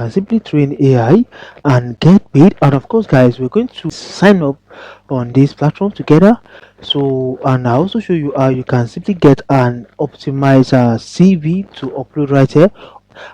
can simply train AI and get paid. And of course guys, we're going to sign up on this platform together. So, and I also show you how you can simply get an optimized CV to upload right here.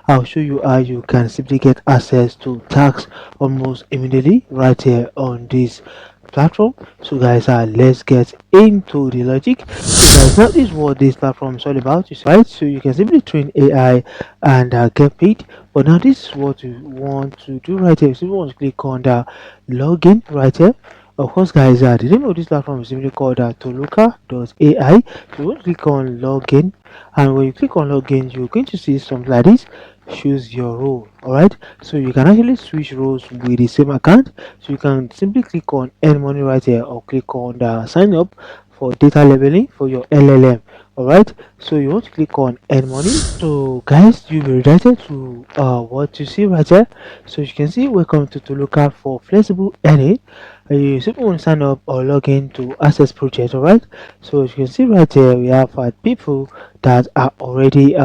I'll show you how you can simply get access to tax almost immediately right here on this platform. So guys, let's get into the logic. So guys, now this is what this platform is all about, right? So you can simply train AI and get paid. But now this is what you want to do right here. So you want to click on the login right here. Of course guys, the name of this platform is simply called Toloka AI. So you want to click on login, and when you click on login, you're going to see something like this: choose your role. All right, so you can actually switch roles with the same account. So you can simply click on earn money right here, or click on the sign up for data labeling for your LLM. All right, so you want to click on earn money. So guys, you'll be redirected to what you see right here. So you can see welcome to Toloka for flexible earning. You simply want to sign up or log in to access project. All right, so as you can see right here, we have people that are already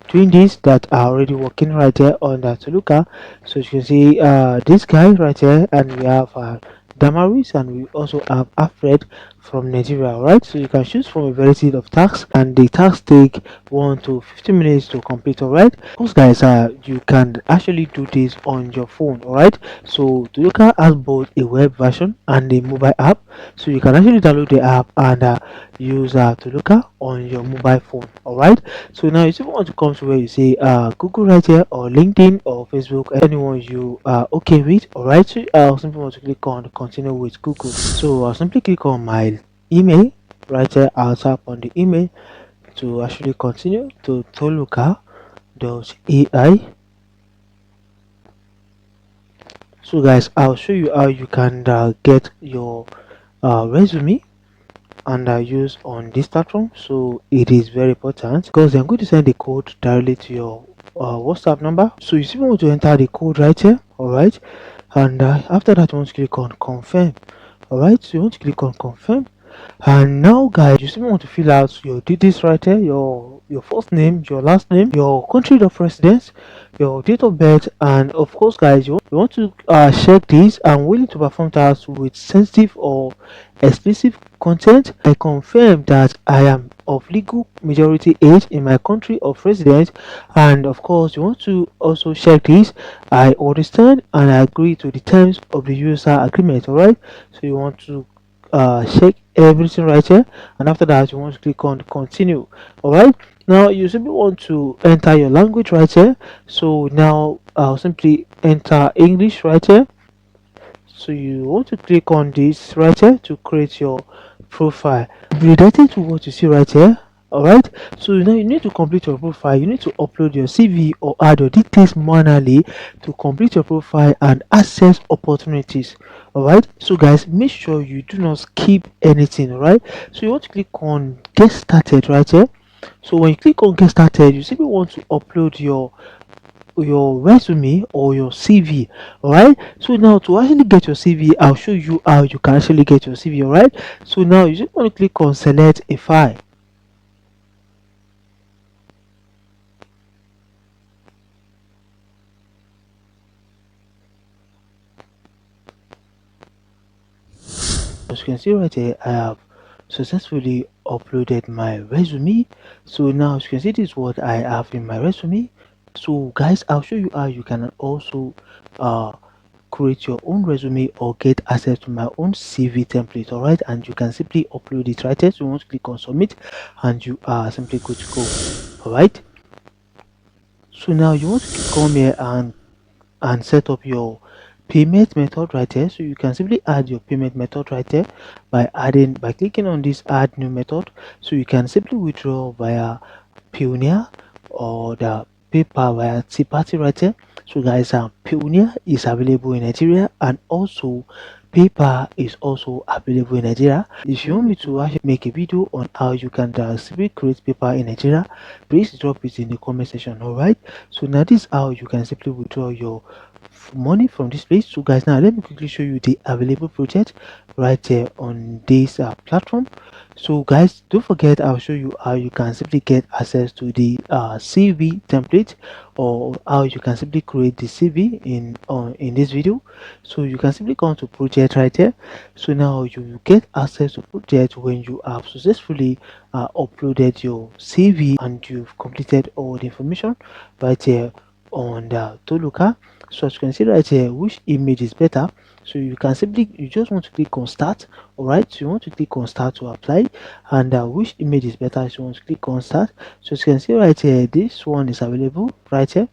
doing this, that are already working right here on that Toluca. So you can see this guy right here, and we have Damaris, and we also have Alfred from Nigeria. Right, so you can choose from a variety of tasks, and the tasks take 1 to 15 minutes to complete. All right, those guys, you can actually do this on your phone. All right, so Toluca has both a web version and a mobile app, so you can actually download the app and use Toluca on your mobile phone. All right, so now you simply want to come to where you say Google right here, or LinkedIn, or Facebook, anyone you are okay with. All right, so I'll simply want to click on continue with Google. So I'll simply click on my email right here. I'll tap on the email to actually continue to Toluca.ai. So guys, I'll show you how you can get your resume and use on this platform. So it is very important because I'm going to send the code directly to your WhatsApp number. So you simply want to enter the code right here. All right, and after that you want to click on confirm. All right, so you want to click on confirm, and now guys, you simply want to fill out your details right here: your first name, your last name, your country of residence, your date of birth, and of course guys, you want to check this: I'm willing to perform tasks with sensitive or explicit content. I confirm that I am of legal majority age in my country of residence. And of course you want to also check this: I understand and I agree to the terms of the user agreement. All right, so you want to check everything right here, and after that you want to click on continue. All right, now you simply want to enter your language right here. So now I'll simply enter English right here. So you want to click on this right here to create your profile. Related to what you see right here. All right, so now you need to complete your profile. You need to upload your CV or add your details manually to complete your profile and access opportunities. All right, so guys, make sure you do not skip anything. All right, so you want to click on get started right here. So when you click on get started, you simply want to upload your resume or your CV. All right, so now to actually get your CV, I'll show you how you can actually get your CV. All right, so now you just want to click on select a file. As you can see right here, I have successfully uploaded my resume. So now as you can see, this is what I have in my resume. So guys, I'll show you how you can also uh create your own resume or get access to my own CV template. All right, and you can simply upload it right here. So you want to click on submit, and you are simply good to go. All right, so now you want to come here and set up your payment method right here. So you can simply add your payment method right here by clicking on this add new method. So you can simply withdraw via Payoneer or the PayPal via T-Party right here. So guys, Payoneer is available in Nigeria, and also PayPal is also available in Nigeria. If you want me to actually make a video on how you can simply create PayPal in Nigeria, please drop it in the comment section. All right, so now this is how you can simply withdraw your money from this place. So guys, now let me quickly show you the available project right there on this platform. So guys, don't forget, I'll show you how you can simply get access to the CV template, or how you can simply create the CV in this video. So you can simply come to project right here. So now you will get access to project when you have successfully uploaded your CV and you've completed all the information right here on the Toloka. So as you can see right here, which image is better. So you can simply, you just want to click on start. All right, so you want to click on start to apply, and which image is better, so you want to click on start. So as you can see right here, this one is available right here,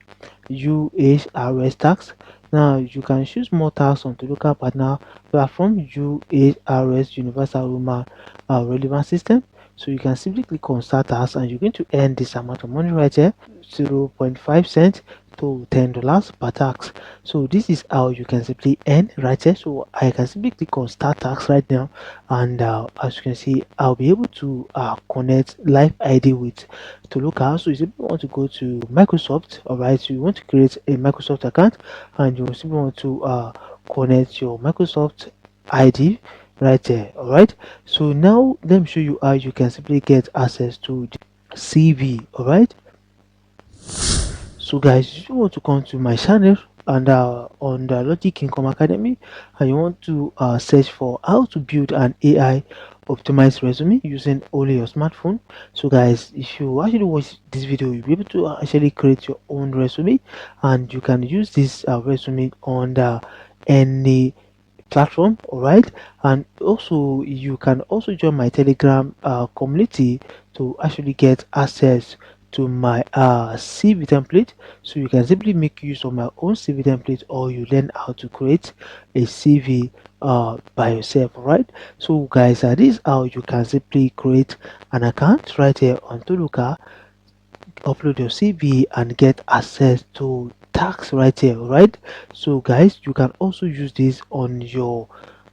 UHRS tax. Now you can choose more tax on the local partner platform, UHRS Universal Human Relevant System. So you can simply click on start tax, and you're going to earn this amount of money right here, 0.5 cents to $10 per tax. So this is how you can simply earn right here. So I can simply click on start tax right now, and as you can see, I'll be able to connect live ID with Toloka. So you simply want to go to Microsoft. All right, so you want to create a Microsoft account, and you simply want to connect your Microsoft ID right there. All right, so now let me show you how you can simply get access to the CV. All right, so guys, if you want to come to my channel and on the Logic Income Academy, and you want to search for how to build an AI optimized resume using only your smartphone. So guys, if you actually watch this video, you'll be able to actually create your own resume, and you can use this resume on the any platform. All right, and also you can also join my Telegram community to actually get access to my CV template. So you can simply make use of my own CV template, or you learn how to create a CV by yourself. All right, so guys, this is how you can simply create an account right here on Toluca, upload your CV, and get access to tax right here. Right, so guys, you can also use this on your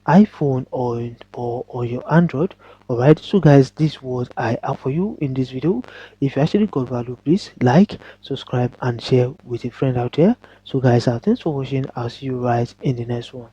iPhone or your Android. All right, so guys, this was I have for you in this video. If you actually got value, please like, subscribe, and share with a friend out there. So guys, thanks for watching. I'll see you right in the next one.